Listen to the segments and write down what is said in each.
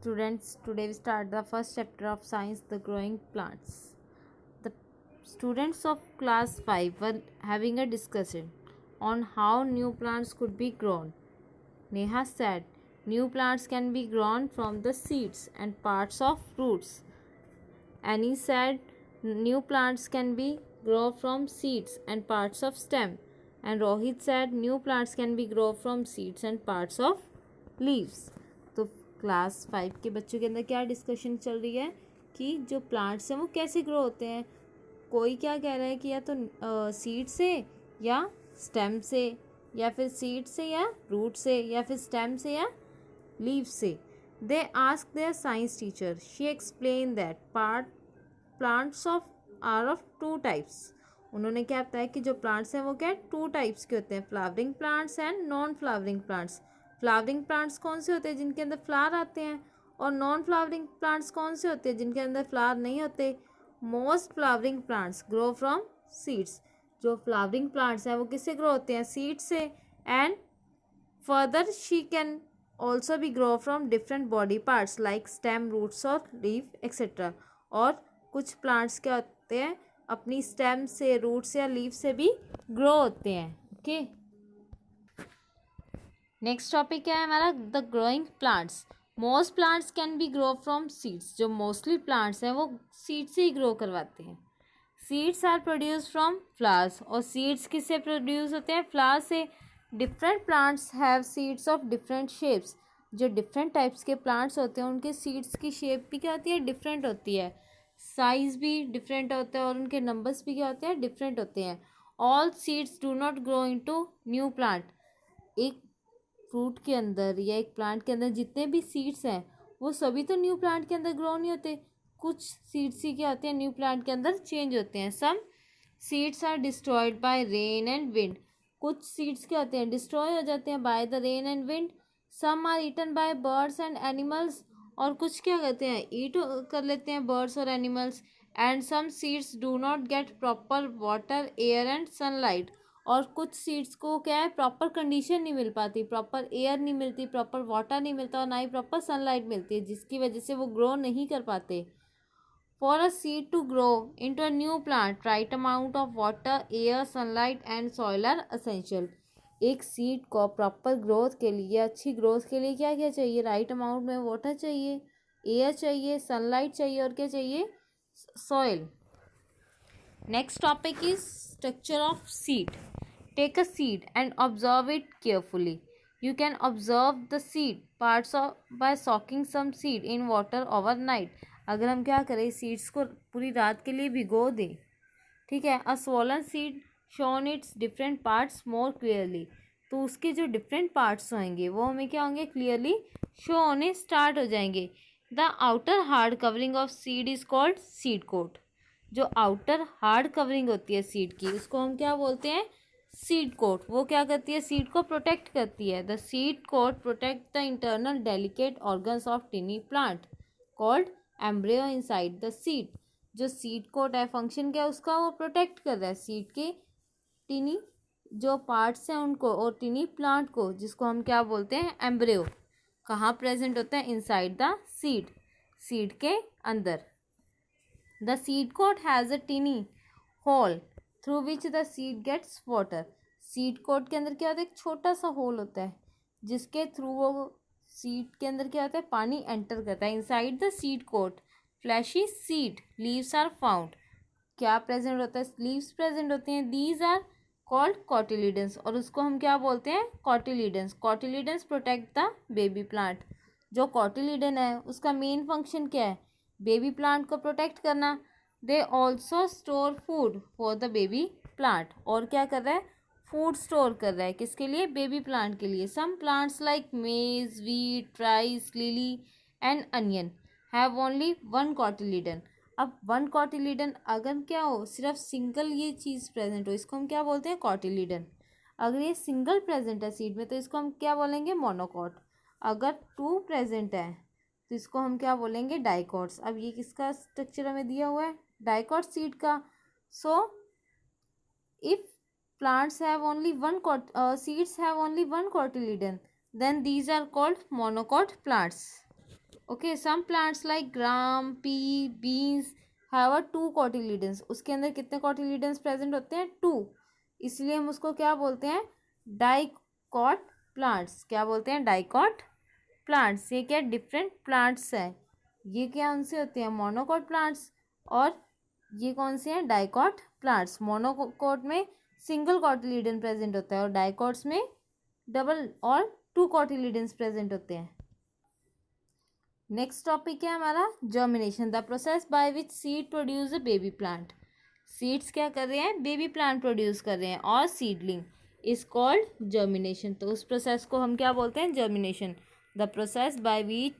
students, today we start the first chapter of science, the growing plants. The students of class 5 were having a discussion on how new plants could be grown. Neha said new plants can be grown from the seeds and parts of roots. Annie said new plants can be grown from seeds and parts of stem. And Rohit said new plants can be grown from seeds and parts of leaves. तो class 5 के बच्चों के अंदर क्या discussion चल रही है कि जो प्लांट्स हैं वो कैसे ग्रो होते हैं. कोई क्या कह रहा है कि या तो सीड से या स्टेम से या फिर सीड से या रूट से या फिर स्टेम से या लीव से. They ask their science teacher. She explain that plants are of two types. उन्होंने क्या बताया कि जो प्लांट्स हैं वो क्या टू टाइप्स के होते हैं, flowering plants and non flowering plants. Flowering plants कौन से होते हैं जिनके अंदर फ्लावर आते हैं, और नॉन फ्लावरिंग प्लांट्स कौन से होते हैं जिनके अंदर फ्लावर नहीं होते. Most flowering plants grow from seeds. जो फ्लावरिंग प्लांट्स हैं वो किससे ग्रो होते हैं, सीड से. And further she can also भी grow from different body parts like stem, roots और लीफ एक्सेट्रा. और कुछ प्लांट्स क्या होते हैं अपनी स्टेम से, रूट से या लीफ से भी ग्रो होते हैं. ओके, नेक्स्ट टॉपिक क्या है हमारा, the growing plants. Most plants can be grow from seeds. जो मोस्टली प्लांट्स हैं वो सीड से ही ग्रो करवाते हैं. Seeds are produce from flowers. और सीड्स किससे प्रोड्यूस होते हैं, फ्लावर से. Different plants have seeds of different shapes. जो डिफरेंट टाइप्स के प्लांट्स होते हैं उनके सीड्स की शेप भी क्या होती है, डिफरेंट होती है. साइज भी डिफरेंट होता है और उनके नंबर्स भी क्या होते हैं, डिफरेंट होते हैं. All seeds do not grow into new plant. एक फ्रूट के अंदर या एक प्लांट के अंदर जितने भी सीड्स हैं वो सभी तो न्यू प्लांट के अंदर ग्रो नहीं होते. कुछ सीड्स ही क्या होते हैं न्यू प्लांट के अंदर चेंज होते हैं. Some seeds are destroyed by rain and wind. कुछ सीड्स क्या होते हैं, डिस्ट्रॉय हो जाते हैं by the rain and wind. Some are eaten by birds and animals. और कुछ क्या करते हैं, ईट कर लेते हैं बर्ड्स और animals. And some seeds do not get proper water, air and sunlight. और कुछ सीड्स को क्या है, प्रॉपर कंडीशन नहीं मिल पाती, प्रॉपर एयर नहीं मिलती, प्रॉपर वाटर नहीं मिलता और ना ही प्रॉपर सनलाइट मिलती है, जिसकी वजह से वो ग्रो नहीं कर पाते. For a seed to grow into a new plant, right amount of water, air, sunlight and soil are essential. एक सीड को प्रॉपर ग्रोथ के लिए, अच्छी ग्रोथ के लिए क्या क्या चाहिए, राइट अमाउंट में वाटर चाहिए, एयर चाहिए, सनलाइट चाहिए और क्या चाहिए, soil. Next topic is structure of seed. Take a seed and observe it carefully. You can observe the seed parts by soaking some seed in water overnight. अगर हम क्या करें, सीड्स को पूरी रात के लिए भिगो दें, ठीक है. अ swollen seed shown its different parts more clearly. तो उसके जो डिफरेंट पार्ट्स होंगे वो हमें क्या होंगे, क्लियरली शो होने स्टार्ट हो जाएंगे. The outer hard covering of seed is called seed coat. जो आउटर हार्ड कवरिंग होती है सीड की उसको हम क्या बोलते हैं, सीड कोट. वो क्या करती है, सीड को प्रोटेक्ट करती है. The seed coat protect the internal delicate organs of tiny plant called embryo inside the seed. जो सीड कोट है फंक्शन क्या है उसका, वो प्रोटेक्ट कर रहा है सीड के टिनी जो पार्ट्स हैं उनको और टिनी प्लांट को, जिसको हम क्या बोलते हैं, एम्ब्रियो. कहाँ प्रेजेंट होता है, इनसाइड द सीड, सीड के अंदर. The seed coat has a tiny hole through which the seed gets water. Seed coat के अंदर क्या होता है, एक छोटा सा होल होता है जिसके थ्रू वो सीड के अंदर क्या होता है, पानी एंटर करता है. Inside the seed coat fleshy seed leaves are found. क्या प्रेजेंट होता है, लीव्स प्रेजेंट होते हैं. These are called cotyledons. और उसको हम क्या बोलते हैं, cotyledons. Cotyledons protect the baby plant. जो कॉटिलीडन है उसका मेन फंक्शन क्या है, बेबी प्लांट को प्रोटेक्ट करना. They also store food for the baby plant. और क्या कर रहा है, फूड स्टोर कर रहा है किसके लिए, बेबी प्लांट के लिए. सम प्लांट्स लाइक मेज, wheat, rice, lily and onion have only one cotyledon. अब वन कॉटिलीडन अगर क्या हो, सिर्फ सिंगल ये चीज़ प्रेजेंट हो, इसको हम क्या बोलते हैं, कॉटिलीडन. अगर ये सिंगल प्रेजेंट है सीड में तो इसको हम क्या बोलेंगे, मोनोकॉट. अगर टू प्रेजेंट है तो इसको हम क्या बोलेंगे, डाइकॉट्स. अब ये किसका स्ट्रक्चर हमें दिया हुआ है, डाइकॉट सीड का. So if plants have only one seeds have only one cotyledon, then these are called monocot plants. Okay, some plants like gram, pea, beans have a 2 cotyledons. उसके अंदर कितने कॉटिलीडन्स प्रेजेंट होते हैं? 2। इसलिए हम उसको क्या बोलते हैं? Dicot plants. क्या बोलते हैं? Dicot plants. ये क्या डिफरेंट प्लांट्स हैं? ये क्या उनसे होते हैं? Monocot plants. और ये कौन से हैं? Dicot plants. मोनोकॉट में सिंगल कॉटिलीडन प्रेजेंट होता है और डाइकॉट्स में डबल और 2 कॉटिलीडन्स प्रेजेंट होते हैं। नेक्स्ट टॉपिक है हमारा germination, the process by which seed produce a baby plant. Seeds क्या कर रहे हैं? बेबी प्लांट प्रोड्यूस कर रहे हैं और सीडलिंग इज कॉल्ड जर्मिनेशन। तो उस प्रोसेस को हम क्या बोलते हैं? Germination. The process by which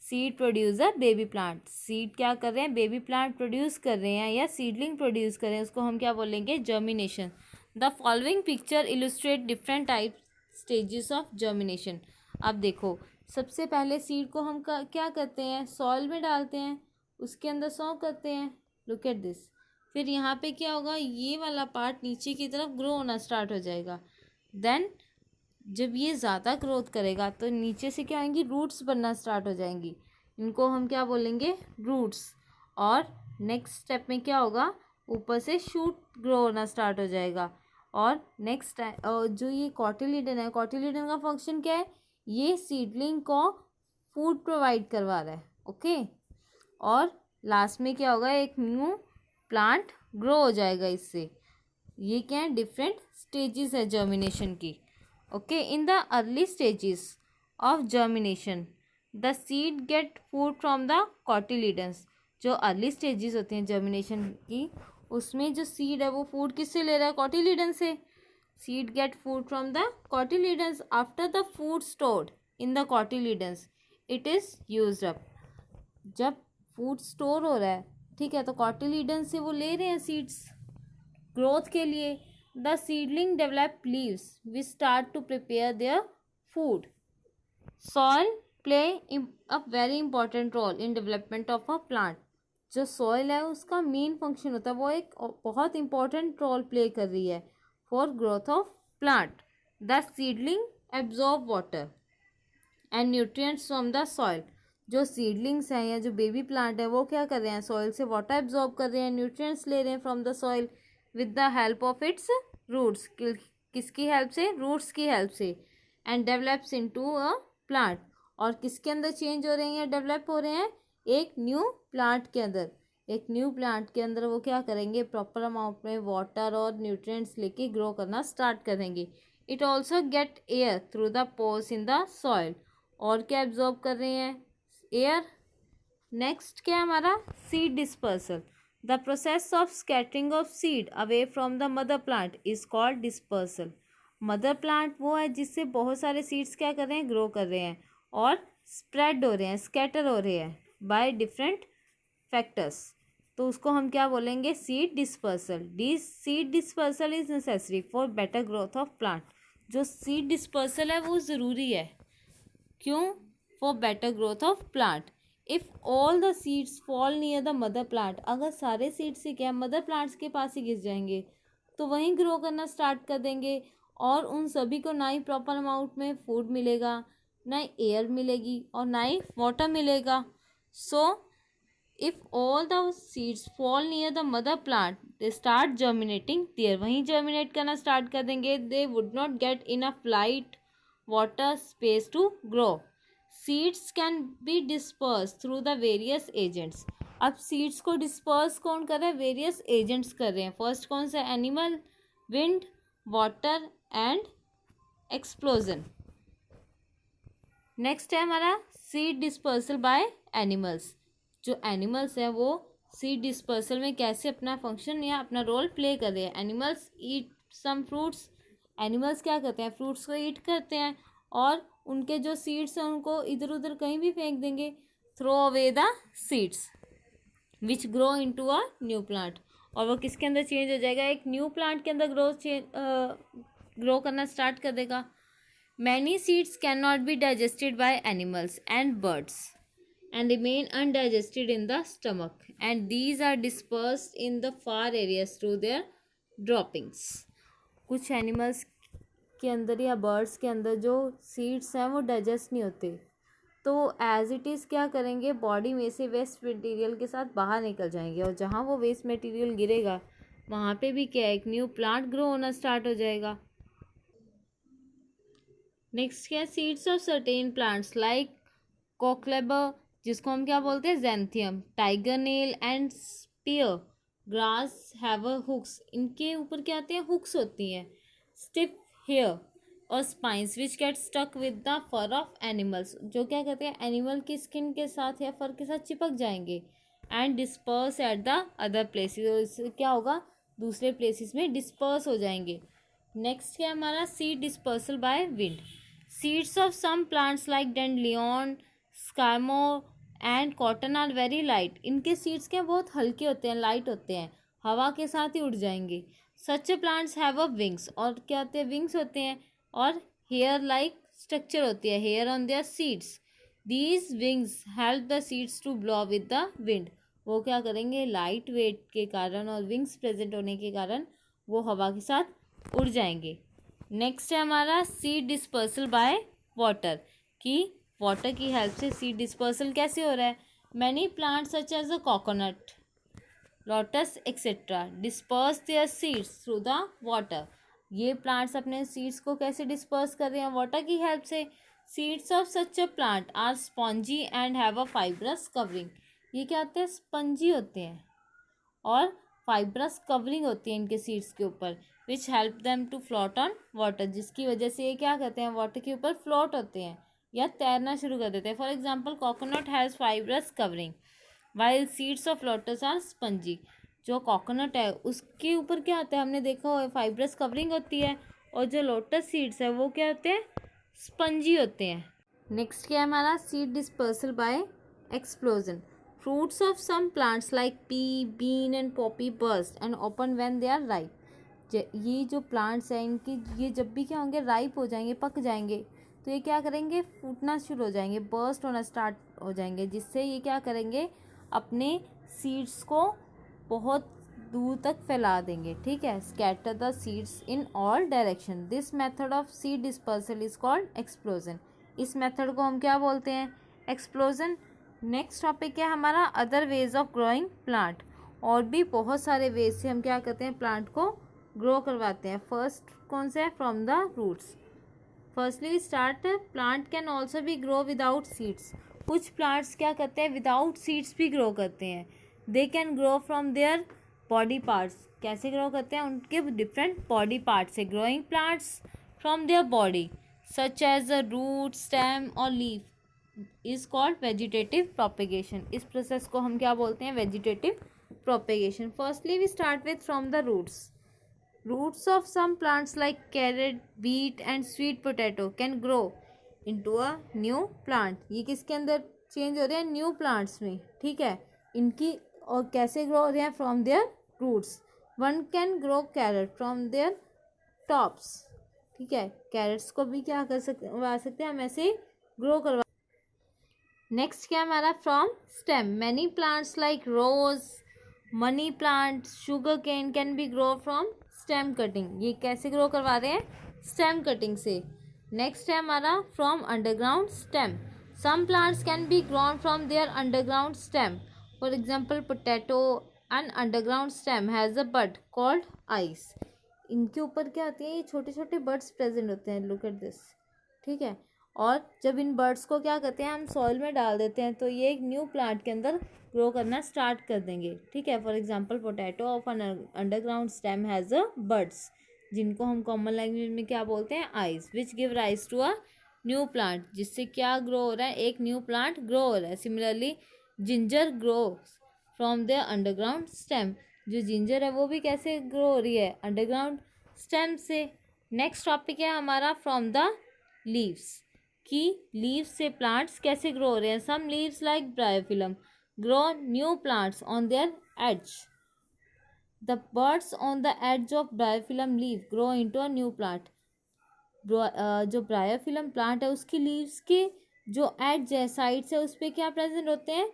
seed produce a baby plant. Seed क्या कर रहे हैं? बेबी प्लांट प्रोड्यूस कर रहे हैं या सीडलिंग प्रोड्यूस कर रहे हैं, उसको हम क्या बोलेंगे? Germination. The following picture illustrate different type stages of germination. अब देखो, सबसे पहले सीड को हम क्या करते हैं? सॉइल में डालते हैं, उसके अंदर सॉ करते हैं। Look at this. फिर यहाँ पे क्या होगा? ये वाला पार्ट नीचे की तरफ ग्रो होना स्टार्ट हो जाएगा। देन जब ये ज़्यादा ग्रोथ करेगा तो नीचे से क्या होंगी? रूट्स बनना स्टार्ट हो जाएंगी। इनको हम क्या बोलेंगे? रूट्स। और नेक्स्ट स्टेप में क्या होगा? ऊपर से शूट ग्रो होना स्टार्ट हो जाएगा। और नेक्स्ट जो ये कॉटिलीडन है, कॉटिलीडन का फंक्शन क्या है? ये सीडलिंग को फूड प्रोवाइड करवा रहा है। ओके। और लास्ट में क्या होगा? एक न्यू प्लांट ग्रो हो जाएगा इससे। ये क्या है? डिफरेंट स्टेजेस है जर्मिनेशन की। Okay, in the early stages of germination the seed get food from the cotyledons. जो अर्ली स्टेजेस होते हैं जर्मिनेशन की, उसमें जो सीड है वो फूड किससे ले रहा है? कॉटिलीडन से। Seed get food from the cotyledons. After the food stored in the cotyledons it is used up. जब फूड स्टोर हो रहा है, ठीक है, तो कॉटिलीडन्स से वो ले रहे हैं सीड्स ग्रोथ के लिए। The seedling develop leaves we start to prepare their food. Soil play a very important role in development of a plant. जो सॉइल है उसका मेन फंक्शन होता है, वो एक बहुत इंपॉर्टेंट रोल प्ले कर रही है for growth of plant. The seedling absorb water and nutrients from the soil. जो सीडलिंग्स हैं या जो बेबी प्लांट है वो क्या कर रहे हैं? सॉइल से वाटर एब्जॉर्ब कर रहे हैं, न्यूट्रिएंट्स ले रहे हैं from the soil with the help of its roots. किसकी हेल्प से? रूट्स की हेल्प से। And develops into a plant. और किसके अंदर चेंज हो रहे हैं या डेवलप हो रहे हैं? एक न्यू प्लांट के अंदर। एक न्यू प्लांट के अंदर वो क्या करेंगे? प्रॉपर अमाउंट में वाटर और न्यूट्रिएंट्स लेके ग्रो करना स्टार्ट करेंगे। It also get air through the pores in the soil. और क्या एब्जॉर्ब कर रहे हैं? एयर। नेक्स्ट क्या हमारा? Seed dispersal. The process of scattering of seed away from the mother plant is called dispersal. Mother plant वो है जिससे बहुत सारे सीड्स क्या कर रहे हैं? ग्रो कर रहे हैं और स्प्रेड हो रहे हैं, स्कैटर हो रहे हैं बाय डिफरेंट फैक्टर्स। तो उसको हम क्या बोलेंगे? Seed dispersal. Seed dispersal is necessary for better growth of plant. जो सीड डिस्पर्सल है वो ज़रूरी है। क्यों? For better growth of plant. If all the seeds fall near the mother plant, अगर सारे सीड्स से क्या मदर प्लांट्स के पास ही गिर जाएंगे तो वहीं ग्रो करना स्टार्ट कर देंगे और उन सभी को ना ही प्रॉपर अमाउंट में फूड मिलेगा, ना ही एयर मिलेगी और ना ही वाटर मिलेगा। So if all the seeds fall near the mother plant they start germinating there, वहीं जर्मिनेट करना स्टार्ट कर देंगे। They would not get enough light, water, space to grow. Seeds can be dispersed through the various agents. अब seeds को disperse कौन कर रहा है? वेरियस एजेंट्स कर रहे हैं। फर्स्ट कौन सा? Animal, wind, water and explosion. Next है हमारा सीड डिस्पर्सल बाय एनिमल्स। जो एनिमल्स हैं वो सीड डिस्पर्सल में कैसे अपना फंक्शन या अपना रोल प्ले कर रहे हैं? Animals eat some fruits. Animals क्या करते हैं? फ्रूट्स को ईट करते हैं और उनके जो सीड्स हैं उनको इधर उधर कहीं भी फेंक देंगे। Throw away the seeds which grow into a new plant. और वो किसके अंदर चेंज हो जाएगा? एक न्यू प्लांट के अंदर ग्रो करना स्टार्ट कर देगा। Many seeds can not be digested by animals and birds and remain undigested in the stomach, and these are dispersed in the far areas through their droppings. कुछ animals के अंदर या birds के अंदर जो सीड्स हैं वो डाइजेस्ट नहीं होते, तो एज इट इज़ क्या करेंगे, बॉडी में से वेस्ट मटेरियल के साथ बाहर निकल जाएंगे, और जहाँ वो वेस्ट मटेरियल गिरेगा वहाँ पे भी क्या है, एक न्यू प्लांट ग्रो होना स्टार्ट हो जाएगा। नेक्स्ट क्या है, seeds of certain plants like cocklebur, जिसको हम क्या बोलते हैं, xanthium, tiger nail and spear grass have hooks, इनके ऊपर क्या आते हैं, हुक्स होती हैं, स्टिफ हेयर और spines which get stuck with the fur of animals, जो क्या कहते हैं, एनिमल की स्किन के साथ या फर के साथ चिपक जाएंगे, and disperse at the other places, इससे क्या होगा, दूसरे प्लेसेस में डिस्पर्स हो जाएंगे। नेक्स्ट क्या हमारा, seed dispersal by wind, seeds of some plants like dandelion, स्कामो and cotton are very light, इनके सीड्स क्या बहुत हल्के होते हैं, लाइट होते हैं, हवा के साथ ही उड़ जाएंगे। सच प्लांट्स हैव अ विंग्स, और क्या होते हैं, विंग्स होते हैं, और हेयर लाइक स्ट्रक्चर होती है, hair on their seeds, these wings help the seeds to blow with the wind, वो क्या करेंगे, लाइट वेट के कारण और विंग्स प्रेजेंट होने के कारण वो हवा के साथ उड़ जाएंगे। नेक्स्ट है हमारा सीड डिस्पर्सल बाय वाटर, कि वाटर की हेल्प से सीड डिस्पर्सल कैसे हो रहा है। Many plants such as a coconut, lotus etcetera disperse their seeds through the water, ये प्लांट्स अपने सीड्स को कैसे डिस्पर्स कर रहे हैं, वाटर की हेल्प से। Seeds of such a plant are spongy and have a fibrous covering, ये क्या होते हैं, स्पंजी होते हैं और फाइब्रस कवरिंग होती है इनके सीड्स के ऊपर, which help them to float on water, जिसकी वजह से ये क्या कहते हैं, वाटर के ऊपर फ्लोट होते हैं या तैरना शुरू कर देते हैं। For example coconut has fibrous covering while seeds of lotus are spongy, जो कोकोनट है उसके ऊपर क्या होता है, हमने देखा हो फाइब्रस कवरिंग होती है, और जो लोटस सीड्स है वो क्या होते हैं, स्पंजी होते हैं। नेक्स्ट क्या है हमारा, seed dispersal by explosion, fruits of some plants like pea, bean and poppy burst and open when they are ripe, ये जो प्लांट्स हैं इनकी ये जब भी क्या होंगे, राइप हो जाएंगे, पक जाएंगे, तो ये क्या करेंगे, फूटना शुरू हो जाएंगे, बर्स्ट होना स्टार्ट हो जाएंगे, जिससे ये क्या करेंगे, अपने सीड्स को बहुत दूर तक फैला देंगे, ठीक है, scatter the seeds in all direction, this method of seed dispersal is called explosion, इस मेथड को हम क्या बोलते हैं, एक्सप्लोजन। नेक्स्ट टॉपिक है हमारा other ways of growing plant, और भी बहुत सारे वेज से हम क्या करते हैं, प्लांट को ग्रो करवाते हैं। फर्स्ट कौन सा है, from the roots, firstly start, plant can also भी ग्रो विदाउट सीड्स, कुछ प्लांट्स क्या करते हैं, विदाउट सीड्स भी ग्रो करते हैं। They can grow from their body parts, कैसे ग्रो करते हैं, उनके डिफरेंट बॉडी पार्ट से, growing plants from their body such as the root, stem और leaf is called vegetative propagation, इस प्रोसेस को हम क्या बोलते हैं, vegetative propagation. Firstly we start with from the roots of some plants like carrot, beet and sweet potato can grow into a new plant, ये किसके अंदर चेंज हो रहे हैं, न्यू प्लांट्स में, ठीक है, इनकी और कैसे ग्रो हो रहे हैं, from their roots. One can grow carrot from their tops, ठीक है, कैरेट्स को भी क्या कर सकते हैं हम ऐसे ग्रो करवा। नेक्स्ट क्या हमारा, from stem, many plants like rose, money plant, sugar cane can be grow from stem cutting, ये कैसे ग्रो करवा रहे हैं, स्टेम कटिंग से। नेक्स्ट है हमारा from underground stem, some plants can be grown from their underground stem, for example potato, an underground stem has a bud called eyes, इनके ऊपर क्या होती है, ये छोटे छोटे बर्ड्स प्रेजेंट होते हैं, लुक एट दिस, ठीक है, और जब इन बर्ड्स को क्या करते हैं, हम सॉइल में डाल देते हैं, तो ये एक न्यू प्लांट के अंदर ग्रो करना स्टार्ट कर देंगे, ठीक है। For example potato of an underground stem has a buds, जिनको हम कॉमन लैंग्वेज में क्या बोलते हैं, eyes, which give rise to a new plant, जिससे क्या ग्रो हो रहा है, एक न्यू प्लांट ग्रो हो रहा है। Similarly ginger grow from the underground stem, जो जिंजर है वो भी कैसे ग्रो हो रही है, अंडरग्राउंड स्टेम से। नेक्स्ट टॉपिक है हमारा फ्रॉम द लीव्स, कि लीव्स से प्लांट्स कैसे ग्रो हो रहे हैं। Some leaves like bryophyllum grow new plants on their edge, the buds on the edge of bryophyllum leaf grow into a new plant, जो bryophyllum plant है उसकी leaves के जो एज है, साइड्स है, उस पर क्या प्रेजेंट होते हैं,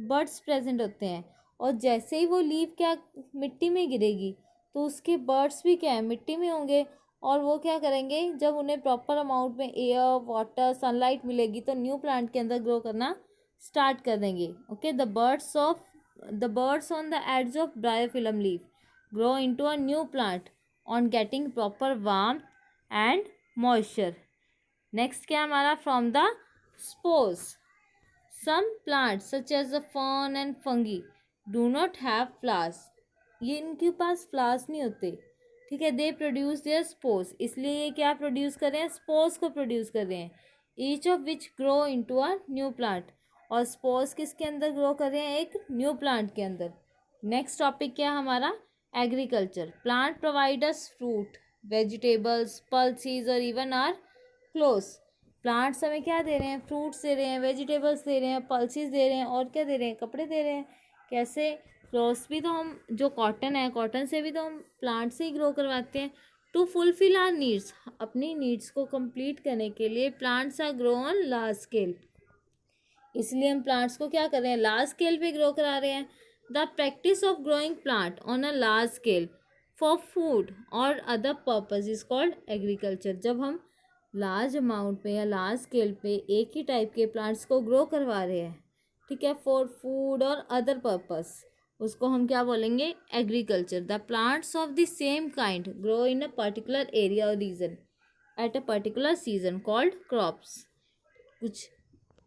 बर्ड्स प्रेजेंट होते हैं, और जैसे ही वो लीव क्या मिट्टी में गिरेगी तो उसके बर्ड्स भी क्या है, मिट्टी में होंगे, और वो क्या करेंगे, जब उन्हें प्रॉपर अमाउंट में एयर, वाटर, सनलाइट मिलेगी तो न्यू प्लांट के अंदर ग्रो करना स्टार्ट कर देंगे. Okay, the buds on the edge of bryophyllum leaf grow into a new plant on getting proper warmth and moisture. Next क्या हमारा, from the spores. Some plants such as the fern and fungi do not have flowers. ये इनके पास flowers नहीं होते, ठीक है. They produce their spores, इसलिए ये क्या प्रोड्यूस कर रहे हैं, स्पोर्स को प्रोड्यूस कर रहे हैं. Each of which grow into a new plant. और स्पोर्स किसके अंदर ग्रो कर रहे हैं, एक न्यू प्लांट के अंदर. नेक्स्ट टॉपिक क्या है हमारा, agriculture. Plant provide us fruit, vegetables, pulses और इवन आर क्लोथ्स. प्लांट्स हमें क्या दे रहे हैं, फ्रूट्स दे रहे हैं, वेजिटेबल्स दे रहे हैं, पल्सीज दे रहे हैं, और क्या दे रहे हैं, कपड़े दे रहे हैं. कैसे, क्लोथ्स भी तो हम, जो कॉटन है, कॉटन से भी तो हम प्लांट से ही ग्रो करवाते हैं. टू फुलफिल आर नीड्स, अपनी नीड्स को कंप्लीट करने के लिए plants are grow on large scale. इसलिए हम प्लांट्स को क्या कर रहे हैं, लार्ज स्केल पे ग्रो करा रहे हैं. The practice of growing plant on a large scale for food और other purpose is called agriculture. जब हम लार्ज अमाउंट में या लार्ज स्केल पे एक ही टाइप के प्लांट्स को ग्रो करवा रहे हैं, ठीक है, फॉर फूड और अदर पर्पस, उसको हम क्या बोलेंगे, agriculture. The plants of the same kind grow in a particular area और region at a particular season called crops. कुछ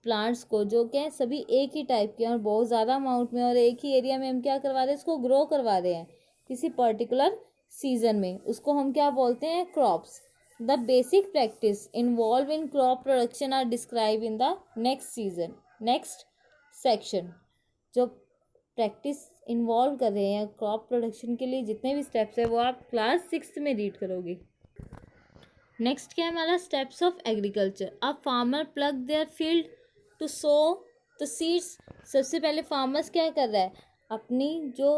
प्लांट्स को जो क्या सभी एक ही टाइप के और बहुत ज़्यादा अमाउंट में और एक ही एरिया में हम क्या करवा रहे हैं, इसको ग्रो करवा रहे हैं किसी पर्टिकुलर सीजन में, उसको हम क्या बोलते हैं, crops. The basic practice involve in crop production are describe in the next section. जो प्रैक्टिस इन्वॉल्व कर रहे हैं क्रॉप प्रोडक्शन के लिए जितने भी स्टेप्स है वो आप क्लास 6 में रीड करोगे. नेक्स्ट क्या है हमारा, steps of agriculture. A farmer plough their field to sow the seeds. सबसे पहले फार्मर्स क्या कर रहा है, अपनी जो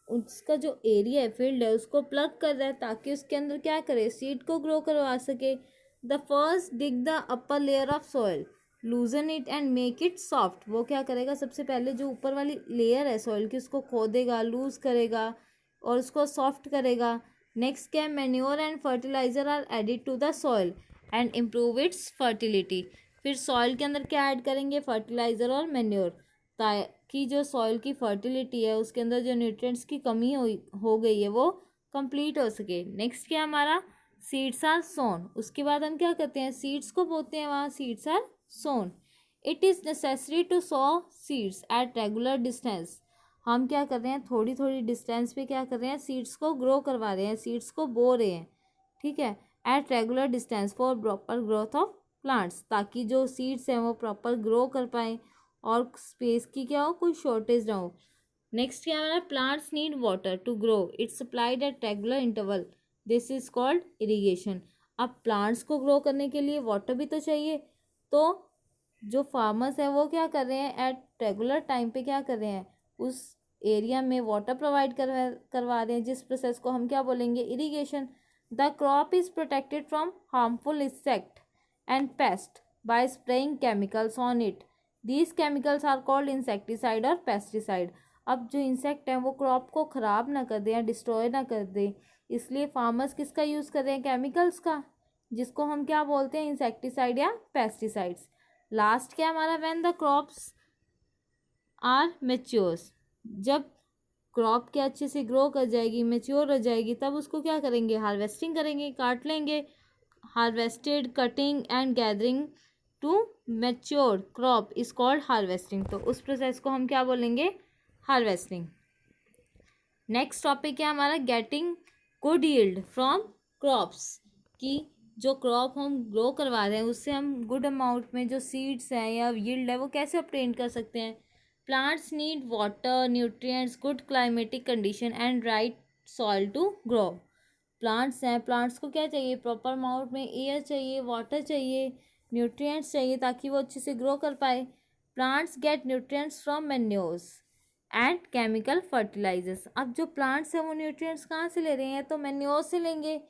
उसका जो एरिया है, फील्ड है, उसको प्लग कर रहा है ताकि उसके अंदर क्या करे, सीड को ग्रो करवा सके. The first dig the upper layer of soil, लूजन it and make it soft. वो क्या करेगा, सबसे पहले जो ऊपर वाली लेयर है सॉइल की उसको खोदेगा, लूज करेगा और उसको सॉफ्ट करेगा. नेक्स्ट क्या है, manure and fertiliser are added to the soil and improve its fertility. फिर सॉइल के अंदर क्या ऐड करेंगे, फर्टिलाइजर और मैन्योर, ताकि जो सॉइल की फर्टिलिटी है उसके अंदर जो न्यूट्रिएंट्स की कमी हो गई है वो कंप्लीट हो सके. नेक्स्ट क्या हमारा, सीड्स आर सोन. उसके बाद हम क्या करते हैं, सीड्स को बोते हैं वहाँ, seeds are sown. It is necessary to sow seeds at regular distance. हम क्या कर रहे हैं, थोड़ी थोड़ी डिस्टेंस पे क्या कर रहे हैं, सीड्स को ग्रो करवा रहे हैं, सीड्स को बो रहे हैं, ठीक है, eight regular distance for proper growth of plants, ताकि जो सीड्स हैं वो प्रॉपर ग्रो कर पाएँ और स्पेस की क्या हो, कोई शॉर्टेज ना हो. नेक्स्ट क्या हमारा, plants need water to grow, it's supplied at regular interval, this is called irrigation. अब प्लांट्स को ग्रो करने के लिए वाटर भी तो चाहिए, तो जो फार्मर्स हैं वो क्या कर रहे हैं, एट रेगुलर टाइम पे क्या कर रहे हैं, उस एरिया में वाटर प्रोवाइड करवा रहे हैं, जिस प्रोसेस को हम क्या बोलेंगे, irrigation. The crop is protected from harmful insect and pest by spraying chemicals on it. These chemicals are called insecticide और पेस्टिसाइड. अब जो इंसेक्ट हैं वो क्रॉप को ख़राब ना कर दें या डिस्ट्रॉय ना कर दें, इसलिए फार्मर्स किसका यूज़ कर रहे हैं, केमिकल्स का, जिसको हम क्या बोलते हैं, इंसेक्टिसाइड या पेस्टिसाइड्स. लास्ट क्या हमारा, when the crops are matures. जब क्रॉप क्या अच्छे से ग्रो कर जाएगी, मेच्योर हो जाएगी, तब उसको क्या करेंगे, हार्वेस्टिंग करेंगे, काट लेंगे. Harvested, cutting and gathering to mature crop is called harvesting. तो उस प्रोसेस को हम क्या बोलेंगे, हार्वेस्टिंग. नेक्स्ट टॉपिक है हमारा, getting good yield from crops. कि जो क्रॉप हम ग्रो करवा रहे हैं उससे हम गुड अमाउंट में जो सीड्स हैं या यील्ड है वो कैसे ऑब्टेन कर सकते हैं. Plants need water, nutrients, good climatic condition and right soil to grow. Plants हैं, प्लांट्स को क्या चाहिए, प्रॉपर अमाउंट में एयर चाहिए, वाटर चाहिए, न्यूट्रिएंट्स चाहिए ताकि वो अच्छे से ग्रो कर पाए. Plants get nutrients from manures and chemical fertilisers. अब जो प्लांट्स हैं वो न्यूट्रिएंट्स कहाँ से ले रहे हैं, तो मैन्योर से लेंगे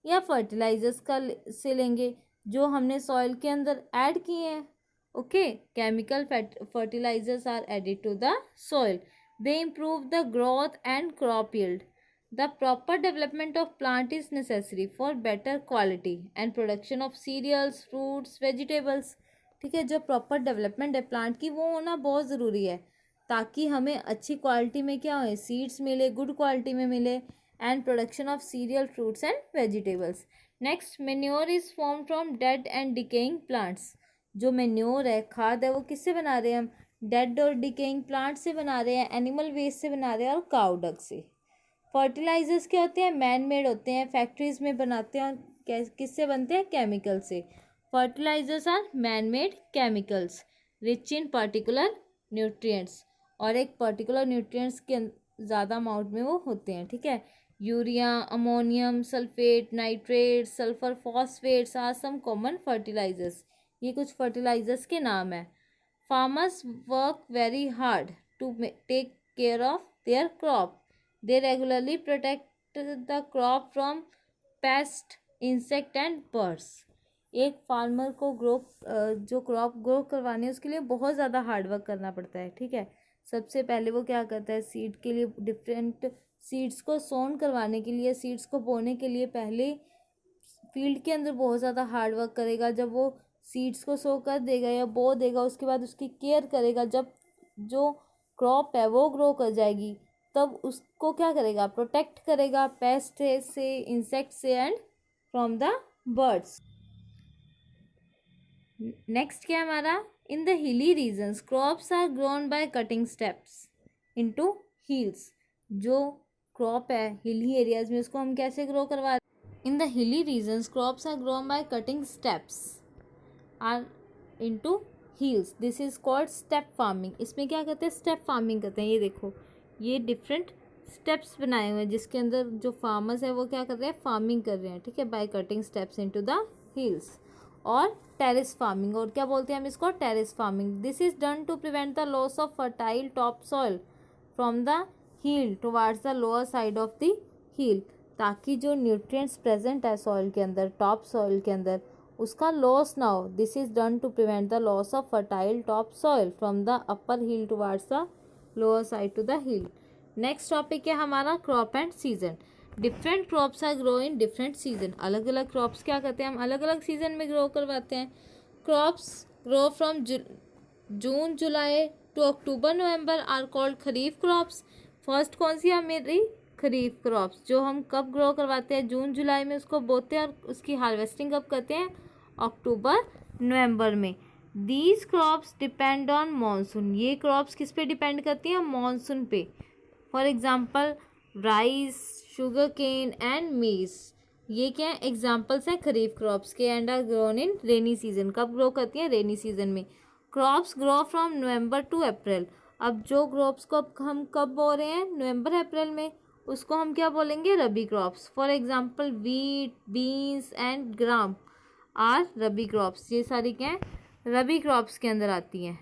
या फर्टिलाइजर्स का से लेंगे जो हमने सॉइल के अंदर ऐड किए हैं. Okay, chemical fertilisers are added to the soil, they improve the growth and crop yield. The proper development of plant is necessary for better quality and production of cereals, fruits, vegetables. ठीक है, जो proper development है plant की वो होना बहुत ज़रूरी है, ताकि हमें अच्छी क्वालिटी में क्या हो, सीड्स मिले, गुड क्वालिटी में मिले, and production of serial, fruits and vegetables. Next, manure is form from dead and decaying plants. जो मेन्योर है, खाद है, वो किससे बना रहे हैं हम? डेड और डिकेइंग प्लांट से बना रहे हैं, एनिमल वेस्ट से बना रहे हैं, और काउ डंग से। फर्टिलाइजर्स क्या होते हैं? मैन मेड होते हैं, फैक्ट्रीज में बनाते हैं, और किससे बनते हैं? केमिकल से। Fertilisers are man made chemicals rich in particular nutrients, और एक पर्टिकुलर न्यूट्रिएंट्स के ज़्यादा अमाउंट में वो होते हैं। ठीक है, urea, ammonium sulphate, nitrate, sulphur phosphates are some common fertilisers. ये कुछ फर्टिलाइजर्स के नाम है। Farmers work very hard to take care of their crop. They regularly protect the crop from pest, insect and birds. एक farmer को जो crop grow करवानी है उसके लिए बहुत ज़्यादा हार्ड वर्क करना पड़ता है। ठीक है, सबसे पहले वो क्या करता है, सीड के लिए डिफरेंट सीड्स को सोन करवाने के लिए, सीड्स को बोने के लिए पहले फील्ड के अंदर बहुत ज़्यादा हार्ड वर्क करेगा। जब वो सीड्स को सो कर देगा या बो देगा, उसके बाद उसकी केयर करेगा। जब जो क्रॉप है वो ग्रो कर जाएगी, तब उसको क्या करेगा? प्रोटेक्ट करेगा पेस्ट से, इंसेक्ट से, and from the birds. Next क्या है हमारा? In the hilly regions crops are grown by cutting steps into hills. जो क्रॉप है हिली एरियाज में, उसको हम कैसे ग्रो करवा? In the hilly regions crops are grown by cutting steps are into hills. This is called step farming. इसमें क्या करते हैं? स्टेप फार्मिंग करते हैं। ये देखो, ये डिफरेंट स्टेप्स बनाए हुए हैं जिसके अंदर जो फार्मर्स है वो क्या कर रहे हैं? फार्मिंग कर रहे हैं। ठीक है, by cutting steps into the hills. और टेरेस फार्मिंग, और क्या बोलते हैं हम इसको? Terrace farming. This is done to prevent the loss of fertile top soil from the hill towards the lower side of the hill, ताकि जो nutrients present है सॉइल के अंदर, टॉप सॉइल के अंदर, उसका लॉस ना हो। This is done to prevent the loss of fertile top soil from the upper hill towards the lower side to the hill. Next topic है हमारा crop and season. Different crops are grow in different season. अलग अलग crops क्या करते हैं हम? अलग अलग सीजन में ग्रो करवाते हैं। Crops grow from June July to October November are called kharif crops. First कौन सी है मेरी? खरीफ क्रॉप्स, जो हम कब ग्रो करवाते हैं? जून जुलाई में उसको बोते हैं, और उसकी हार्वेस्टिंग कब करते हैं? अक्टूबर नवंबर में। These crops depend on monsoon. ये क्रॉप्स किस पे डिपेंड करती हैं? मानसून पे। For example rice, sugar cane and maize. ये क्या है? एग्जाम्पल्स हैं खरीफ क्रॉप्स के। And are grown in rainy season. कब ग्रो करती हैं? रेनी सीजन में। Crops grow from November to April. अब जो क्रॉप्स को हम कब बो रहे हैं? नवंबर अप्रैल में, उसको हम क्या बोलेंगे? Rabi crops. For example wheat, beans and gram are rabi crops. ये सारी क्या है? रबी क्रॉप्स के अंदर आती हैं।